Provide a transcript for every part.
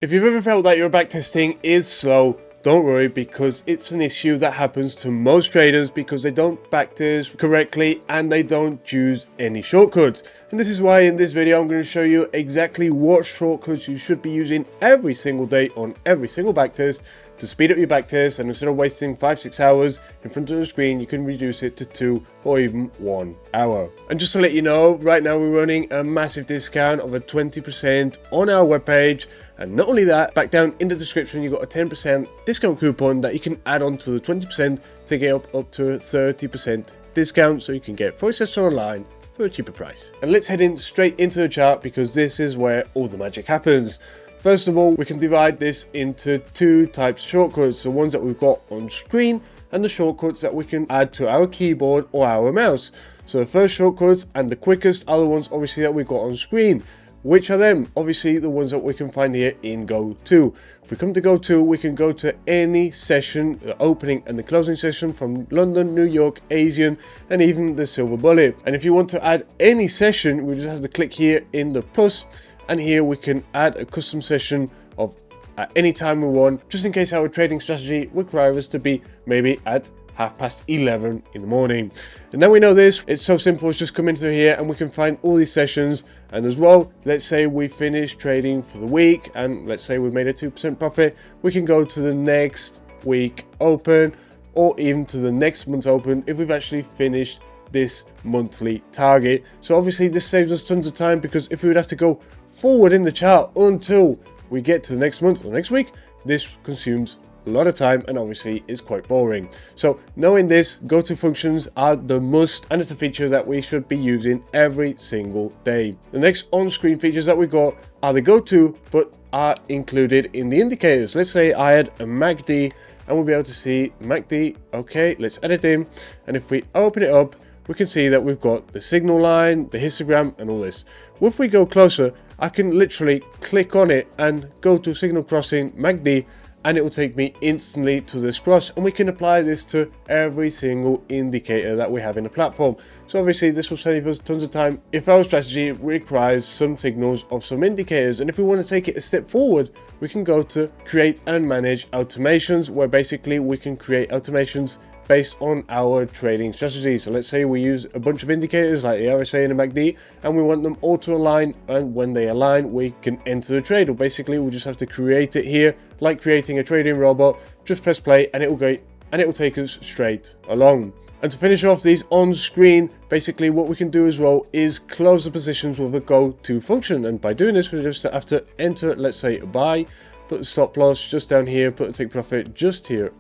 If you've ever felt that your backtesting is slow, don't worry, because it's an issue that happens to most traders because they don't backtest correctly and they don't use any shortcuts. And this is why in this video I'm going to show you exactly what shortcuts you should be using every single day on every single backtest to speed up your backtest, and instead of wasting 5-6 hours in front of the screen, you can reduce it to 2 or even 1 hour. And just to let you know, right now we're running a massive discount of a 20% on our webpage. And not only that, back down in the description you got a 10% discount coupon that you can add on to the 20% to get up to a 30% discount, so you can get Forex online for a cheaper price. And let's head in straight into the chart, because this is where all the magic happens. First of all, we can divide this into two types of shortcuts: the ones that we've got on screen and the shortcuts that we can add to our keyboard or our mouse. So the first shortcuts and the quickest are the ones obviously that we've got on screen. Which are them? Obviously the ones that we can find here in Go-To. If we come to Go-To, we can go to any session, the opening and the closing session from London, New York, Asian, and even the Silver Bullet. And if you want to add any session, we just have to click here in the plus, and here we can add a custom session of at any time we want, just in case our trading strategy requires us to be maybe at 11:30 in the morning. And now we know this, it's so simple as just come into here and we can find all these sessions. And as well, let's say we finish trading for the week and let's say we made a 2% profit, we can go to the next week open or even to the next month's open if we've actually finished this monthly target. So obviously this saves us tons of time, because if we would have to go forward in the chart until we get to the next month or next week, this consumes a lot of time and obviously is quite boring. So knowing this, go-to functions are the must, and it's a feature that we should be using every single day. The next on-screen features that we got are the go-to but are included in the indicators. Let's say I had a MACD and we'll be able to see MACD. Okay, let's edit in, and if we open it up, we can see that we've got the signal line, the histogram, and all this. Well, if we go closer, I can literally click on it and go to signal crossing MACD, and it will take me instantly to this cross, and we can apply this to every single indicator that we have in the platform. So obviously this will save us tons of time if our strategy requires some signals of some indicators. And if we want to take it a step forward, we can go to create and manage automations, where basically we can create automations based on our trading strategy. So let's say we use a bunch of indicators like the RSA and the MACD, and we want them all to align, and when they align we can enter the trade. Or basically we just have to create it here like creating a trading robot. Just press play and it will take us straight along. And to finish off these on screen, basically what we can do as well is close the positions with a go-to function. And by doing this, we just have to enter, let's say, a buy, put the stop loss just down here, put the take profit just here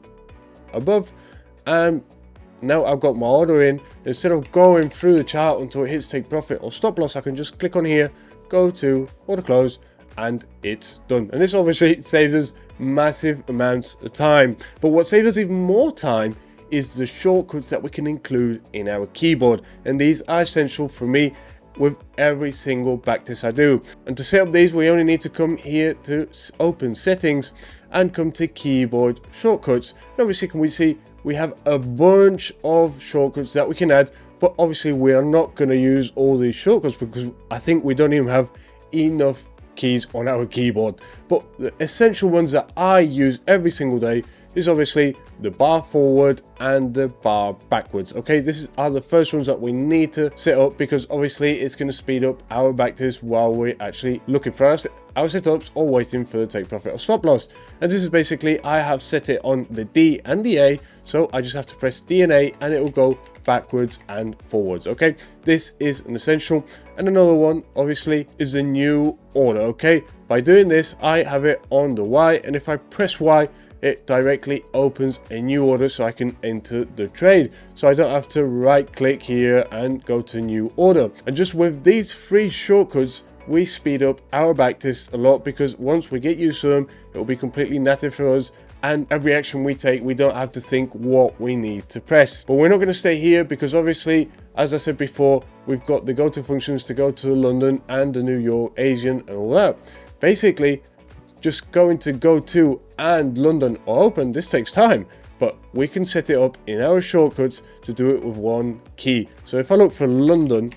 above. And now I've got my order in. Instead of going through the chart until it hits take profit or stop loss, I can just click on here, go to order close, and it's done. And this obviously saves us massive amounts of time. But what saves us even more time is the shortcuts that we can include in our keyboard. And these are essential for me with every single backtest I do. And to set up these, we only need to come here to open settings and come to keyboard shortcuts. And obviously we see we have a bunch of shortcuts that we can add, but obviously we are not going to use all these shortcuts because I think we don't even have enough keys on our keyboard. But the essential ones that I use every single day is obviously the bar forward and the bar backwards. Okay, these are the first ones that we need to set up, because obviously it's going to speed up our backtest while we're actually looking for our setups or waiting for the take profit or stop loss. And this is basically, I have set it on the D and the A, so I just have to press D and A and it will go backwards and forwards. Okay, this is an essential. And another one obviously is the new order. Okay, by doing this I have it on the Y, and if I press Y, it directly opens a new order so I can enter the trade. So I don't have to right click here and go to new order. And just with these three shortcuts, we speed up our backtest a lot, because once we get used to them, it will be completely native for us. And every action we take, we don't have to think what we need to press. But we're not going to stay here, because obviously, as I said before, we've got the go-to functions to go to London and the New York, Asian, and all that. Basically, just going to go-to and London or open, this takes time, but we can set it up in our shortcuts to do it with one key. So if I look for London,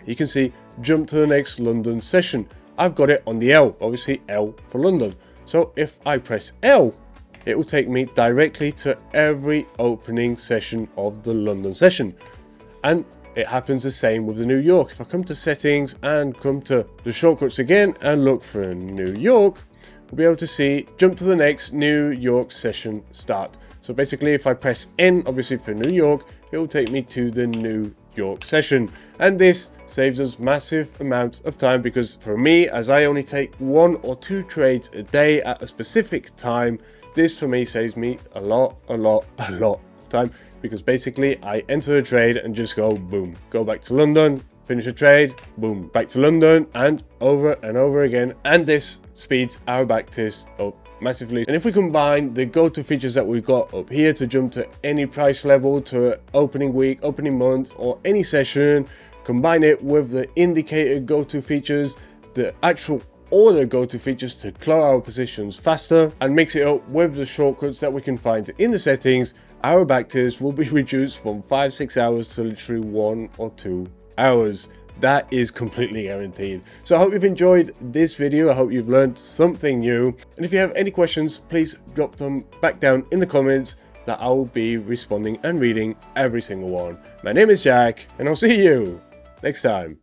you can see jump to the next London session. I've got it on the L, obviously L for London. So if I press L, it will take me directly to every opening session of the London session. And it happens the same with the New York. If I come to settings and come to the shortcuts again and look for a New York, we'll be able to see, jump to the next New York session start. So basically if I press N, obviously for New York, it will take me to the New York session. And this saves us massive amounts of time, because for me, as I only take 1 or 2 trades a day at a specific time, this for me saves me a lot of time, because basically I enter a trade and just go boom, go back to London, finish a trade, boom, back to London, and over again. And this speeds our backtest up massively. And if we combine the go-to features that we've got up here to jump to any price level, to opening week, opening month, or any session, combine it with the indicator go-to features, the actual order go-to features to close our positions faster, and mix it up with the shortcuts that we can find in the settings, our backtest will be reduced from 5-6 hours to literally 1 or 2 hours. That is completely guaranteed. So I hope you've enjoyed this video. I hope you've learned something new. And if you have any questions, please drop them back down in the comments, that I will be responding and reading every single one. My name is Jack, and I'll see you next time.